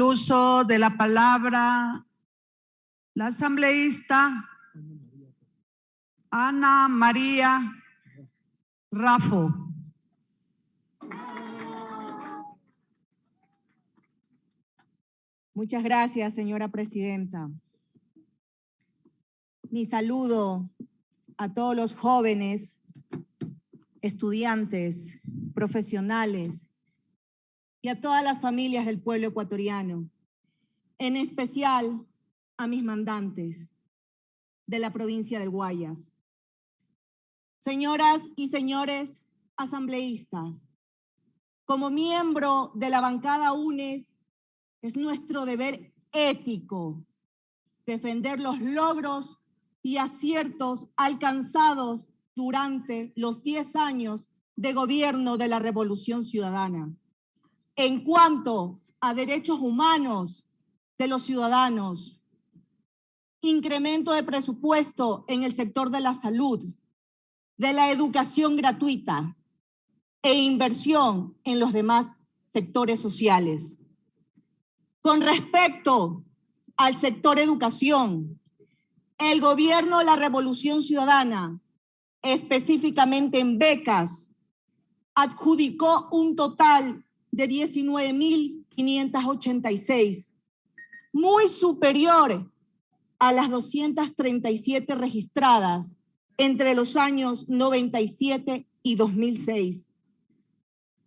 Uso de la palabra la asambleísta Ana María Raffo. Muchas gracias, señora presidenta. Mi saludo a todos los jóvenes, estudiantes, profesionales y a todas las familias del pueblo ecuatoriano, en especial a mis mandantes de la provincia del Guayas. Señoras y señores asambleístas, como miembro de la bancada UNES, es nuestro deber ético defender los logros y aciertos alcanzados durante los 10 años de gobierno de la Revolución Ciudadana. En cuanto a derechos humanos de los ciudadanos, incremento de presupuesto en el sector de la salud, de la educación gratuita e inversión en los demás sectores sociales. Con respecto al sector educación, el gobierno de la Revolución Ciudadana, específicamente en becas, adjudicó un total de 19.586, muy superior a las 237 registradas entre los años 97 y 2006.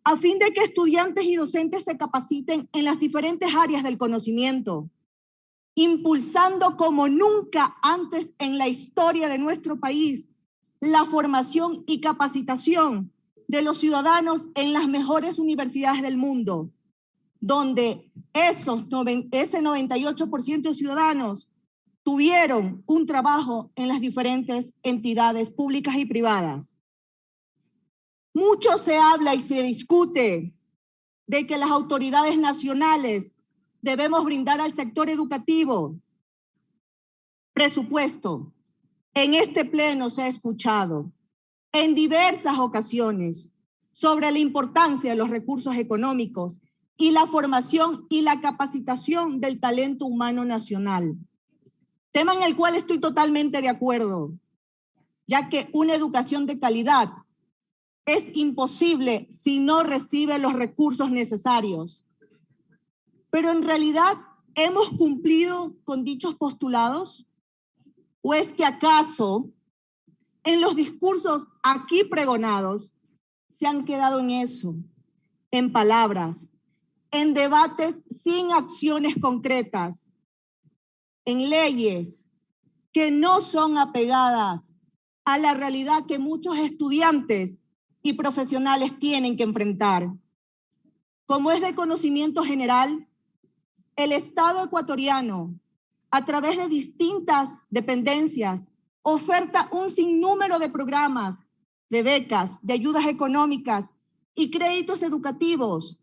A fin de que estudiantes y docentes se capaciten en las diferentes áreas del conocimiento, impulsando como nunca antes en la historia de nuestro país la formación y capacitación de los ciudadanos en las mejores universidades del mundo, donde ese 98% de ciudadanos tuvieron un trabajo en las diferentes entidades públicas y privadas. Mucho se habla y se discute de que las autoridades nacionales debemos brindar al sector educativo presupuesto. En este pleno se ha escuchado en diversas ocasiones sobre la importancia de los recursos económicos y la formación y la capacitación del talento humano nacional. Tema en el cual estoy totalmente de acuerdo, ya que una educación de calidad es imposible si no recibe los recursos necesarios. Pero en realidad, ¿hemos cumplido con dichos postulados? ¿O es que acaso en los discursos aquí pregonados se han quedado en eso, en palabras, en debates sin acciones concretas, en leyes que no son apegadas a la realidad que muchos estudiantes y profesionales tienen que enfrentar? Como es de conocimiento general, el Estado ecuatoriano, a través de distintas dependencias, oferta un sinnúmero de programas, de becas, de ayudas económicas y créditos educativos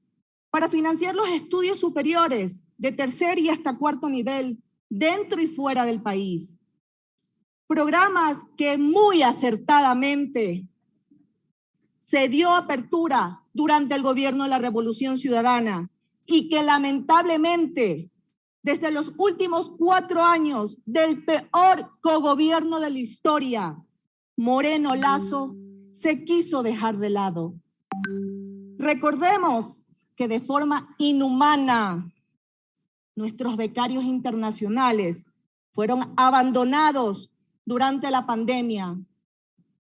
para financiar los estudios superiores de tercer y hasta cuarto nivel dentro y fuera del país. Programas que muy acertadamente se dio apertura durante el gobierno de la Revolución Ciudadana y que lamentablemente desde los últimos 4 años del peor cogobierno de la historia, Moreno Lasso se quiso dejar de lado. Recordemos que de forma inhumana nuestros becarios internacionales fueron abandonados durante la pandemia,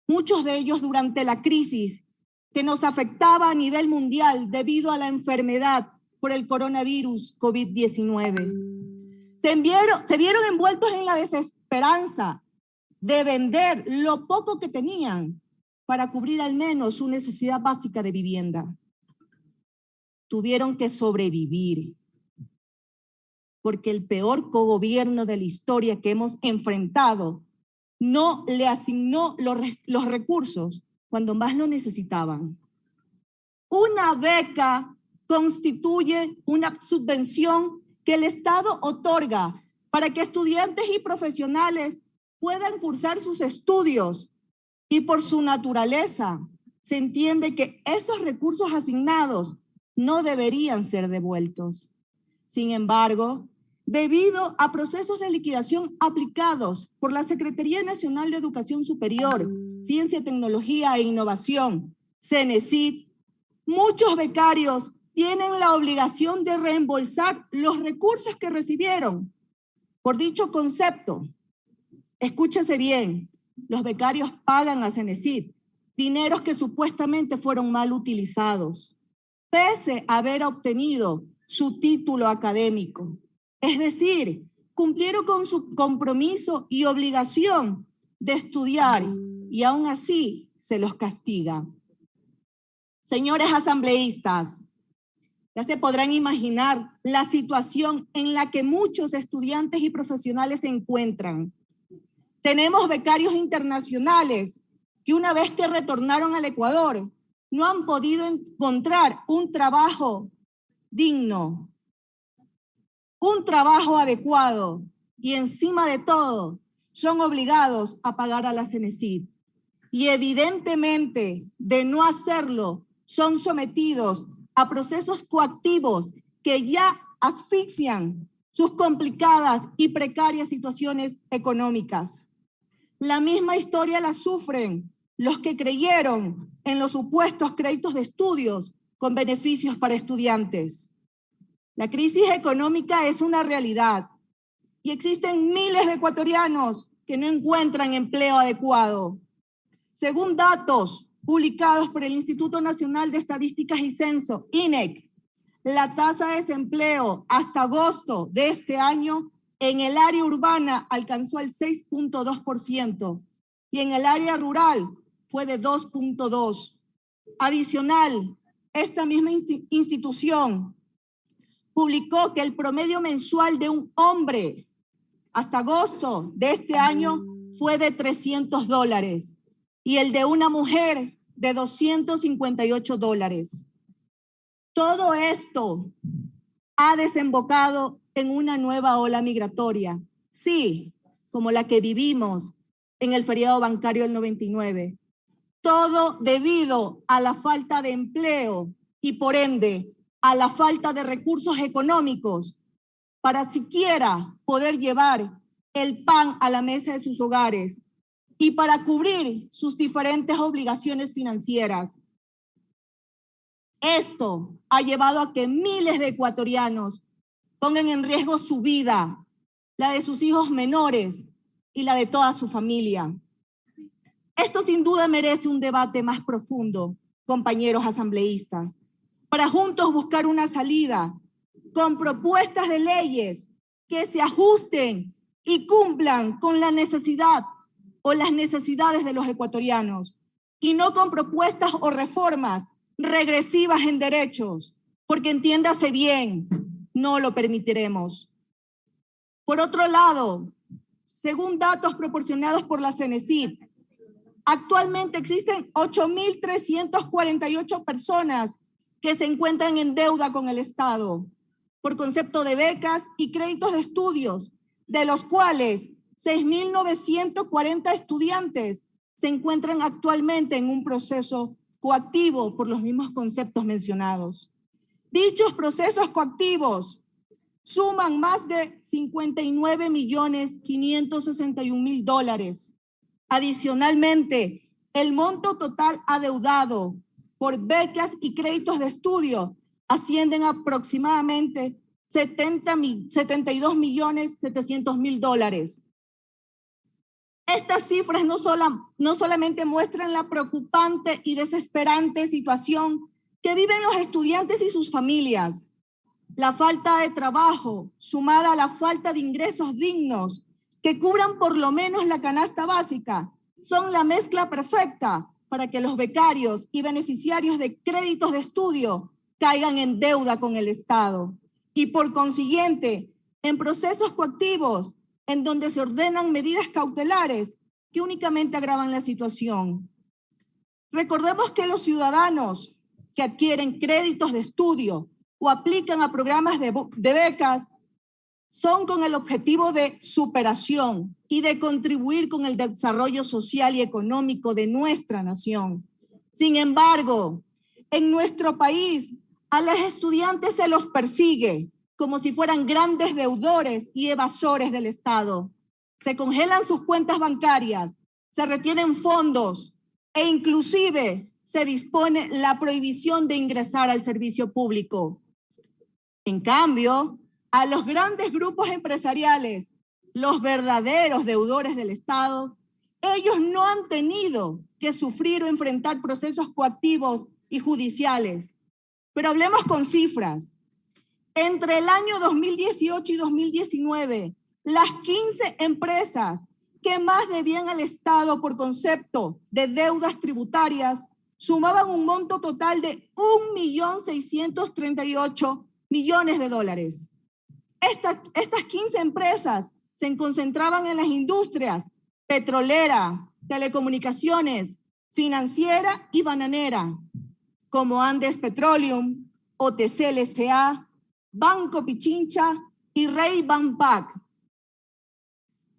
muchos de ellos durante la crisis que nos afectaba a nivel mundial debido a la enfermedad por el coronavirus COVID-19. Se vieron envueltos en la desesperanza de vender lo poco que tenían para cubrir al menos su necesidad básica de vivienda. Tuvieron que sobrevivir porque el peor cogobierno de la historia que hemos enfrentado no le asignó los recursos cuando más lo necesitaban. Una beca constituye una subvención que el Estado otorga para que estudiantes y profesionales puedan cursar sus estudios, y por su naturaleza se entiende que esos recursos asignados no deberían ser devueltos. Sin embargo, debido a procesos de liquidación aplicados por la Secretaría Nacional de Educación Superior, Ciencia, Tecnología e Innovación, CENESID, muchos becarios tienen la obligación de reembolsar los recursos que recibieron. Por dicho concepto, escúchese bien, los becarios pagan a CENESID dineros que supuestamente fueron mal utilizados, pese a haber obtenido su título académico. Es decir, cumplieron con su compromiso y obligación de estudiar y aún así se los castiga. Señores asambleístas, ya se podrán imaginar la situación en la que muchos estudiantes y profesionales se encuentran. Tenemos becarios internacionales que una vez que retornaron al Ecuador no han podido encontrar un trabajo digno, un trabajo adecuado y encima de todo son obligados a pagar a la CENESID. Y evidentemente, de no hacerlo, son sometidos a procesos coactivos que ya asfixian sus complicadas y precarias situaciones económicas. La misma historia la sufren los que creyeron en los supuestos créditos de estudios con beneficios para estudiantes. La crisis económica es una realidad y existen miles de ecuatorianos que no encuentran empleo adecuado. Según datos publicados por el Instituto Nacional de Estadísticas y Censo, INEC, la tasa de desempleo hasta agosto de este año en el área urbana alcanzó el 6.2% y en el área rural fue de 2.2%. Adicional, esta misma institución publicó que el promedio mensual de un hombre hasta agosto de este año fue de $300 y el de una mujer de $258. Todo esto ha desembocado en una nueva ola migratoria, sí, como la que vivimos en el feriado bancario del 99. Todo debido a la falta de empleo y por ende a la falta de recursos económicos para siquiera poder llevar el pan a la mesa de sus hogares y para cubrir sus diferentes obligaciones financieras. Esto ha llevado a que miles de ecuatorianos pongan en riesgo su vida, la de sus hijos menores y la de toda su familia. Esto sin duda merece un debate más profundo, compañeros asambleístas, para juntos buscar una salida con propuestas de leyes que se ajusten y cumplan con la necesidad o las necesidades de los ecuatorianos y no con propuestas o reformas regresivas en derechos, porque entiéndase bien, no lo permitiremos. Por otro lado, según datos proporcionados por la CENESID, actualmente existen 8.348 personas que se encuentran en deuda con el Estado por concepto de becas y créditos de estudios, de los cuales 6.940 estudiantes se encuentran actualmente en un proceso coactivo por los mismos conceptos mencionados. Dichos procesos coactivos suman más de $59.561.000. Adicionalmente, el monto total adeudado por becas y créditos de estudio ascienden a aproximadamente $72.700.000. Estas cifras no solamente muestran la preocupante y desesperante situación que viven los estudiantes y sus familias. La falta de trabajo, sumada a la falta de ingresos dignos que cubran por lo menos la canasta básica, son la mezcla perfecta para que los becarios y beneficiarios de créditos de estudio caigan en deuda con el Estado y por consiguiente en procesos coactivos en donde se ordenan medidas cautelares que únicamente agravan la situación. Recordemos que los ciudadanos que adquieren créditos de estudio o aplican a programas de becas son con el objetivo de superación y de contribuir con el desarrollo social y económico de nuestra nación. Sin embargo, en nuestro país a los estudiantes se los persigue, como si fueran grandes deudores y evasores del Estado. Se congelan sus cuentas bancarias, se retienen fondos e inclusive se dispone la prohibición de ingresar al servicio público. En cambio, a los grandes grupos empresariales, los verdaderos deudores del Estado, ellos no han tenido que sufrir o enfrentar procesos coactivos y judiciales. Pero hablemos con cifras. Entre el año 2018 y 2019, las 15 empresas que más debían al Estado por concepto de deudas tributarias sumaban un monto total de 1.638.000.000 de dólares. Estas 15 empresas se concentraban en las industrias petrolera, telecomunicaciones, financiera y bananera, como Andes Petroleum, OTC LSA, Banco Pichincha y Rey Banpac.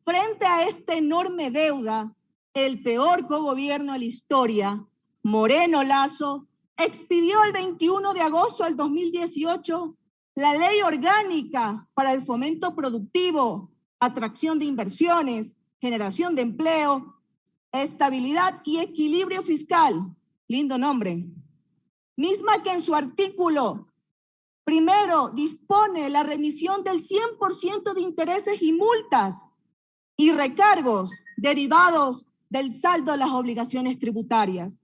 Frente a esta enorme deuda, el peor cogobierno de la historia, Moreno Lasso, expidió el 21 de agosto del 2018 la Ley Orgánica para el Fomento Productivo, Atracción de Inversiones, Generación de Empleo, Estabilidad y Equilibrio Fiscal, lindo nombre, misma que en su artículo primero dispone la remisión del 100% de intereses y multas y recargos derivados del saldo de las obligaciones tributarias.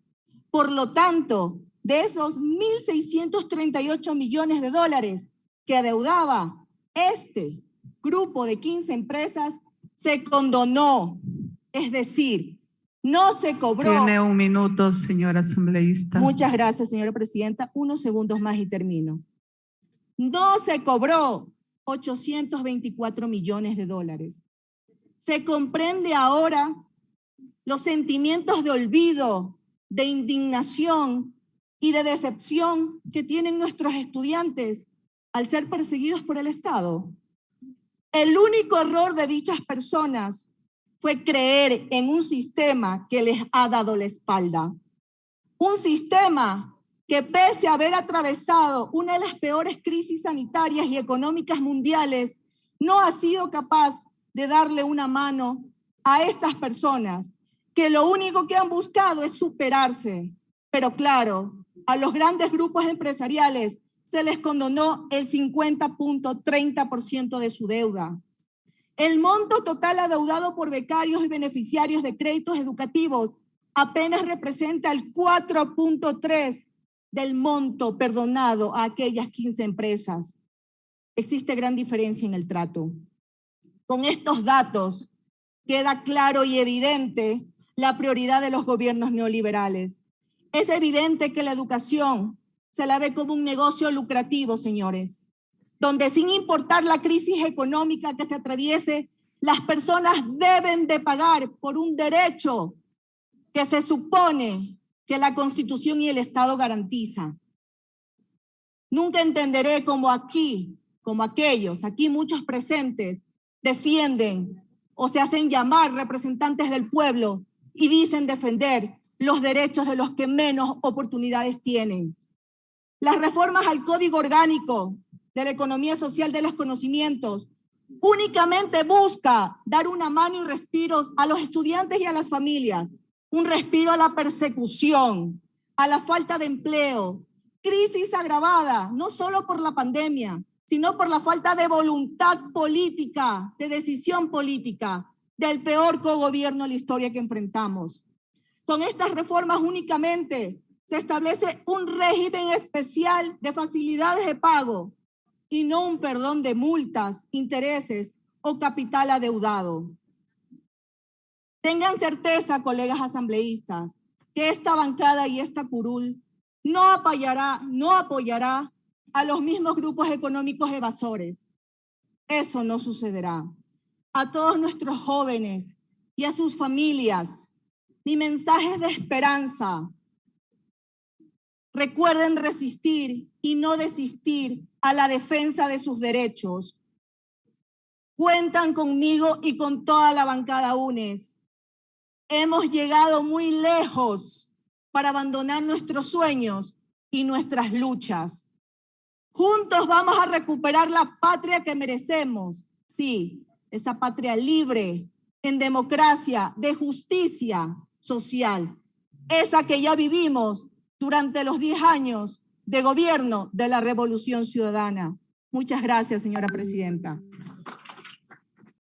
Por lo tanto, de esos 1.638 millones de dólares que adeudaba este grupo de 15 empresas, se condonó, es decir, no se cobró. Tiene un minuto, señora asambleísta. Muchas gracias, señora presidenta. Unos segundos más y termino. No se cobró 824 millones de dólares. Se comprende ahora los sentimientos de olvido, de indignación y de decepción que tienen nuestros estudiantes al ser perseguidos por el Estado. El único error de dichas personas fue creer en un sistema que les ha dado la espalda. Un sistema que, pese a haber atravesado una de las peores crisis sanitarias y económicas mundiales, no ha sido capaz de darle una mano a estas personas que lo único que han buscado es superarse. Pero claro, a los grandes grupos empresariales se les condonó el 50.30% de su deuda. El monto total adeudado por becarios y beneficiarios de créditos educativos apenas representa el 4.3% del monto perdonado a aquellas 15 empresas. Existe gran diferencia en el trato. Con estos datos queda claro y evidente la prioridad de los gobiernos neoliberales. Es evidente que la educación se la ve como un negocio lucrativo, señores, donde sin importar la crisis económica que se atraviese, las personas deben de pagar por un derecho que se supone que la Constitución y el Estado garantiza. Nunca entenderé cómo aquí, como aquellos, aquí muchos presentes, defienden o se hacen llamar representantes del pueblo y dicen defender los derechos de los que menos oportunidades tienen. Las reformas al Código Orgánico de la Economía Social de los Conocimientos únicamente busca dar una mano y respiros a los estudiantes y a las familias, un respiro a la persecución, a la falta de empleo, crisis agravada no solo por la pandemia, sino por la falta de voluntad política, de decisión política, del peor cogobierno de la historia que enfrentamos. Con estas reformas únicamente se establece un régimen especial de facilidades de pago y no un perdón de multas, intereses o capital adeudado. Tengan certeza, colegas asambleístas, que esta bancada y esta curul no apoyará a los mismos grupos económicos evasores. Eso no sucederá. A todos nuestros jóvenes y a sus familias, mi mensaje es de esperanza. Recuerden resistir y no desistir a la defensa de sus derechos. Cuentan conmigo y con toda la bancada UNES. Hemos llegado muy lejos para abandonar nuestros sueños y nuestras luchas. Juntos vamos a recuperar la patria que merecemos. Sí, esa patria libre, en democracia, de justicia social. Esa que ya vivimos durante los 10 años de gobierno de la Revolución Ciudadana. Muchas gracias, señora presidenta.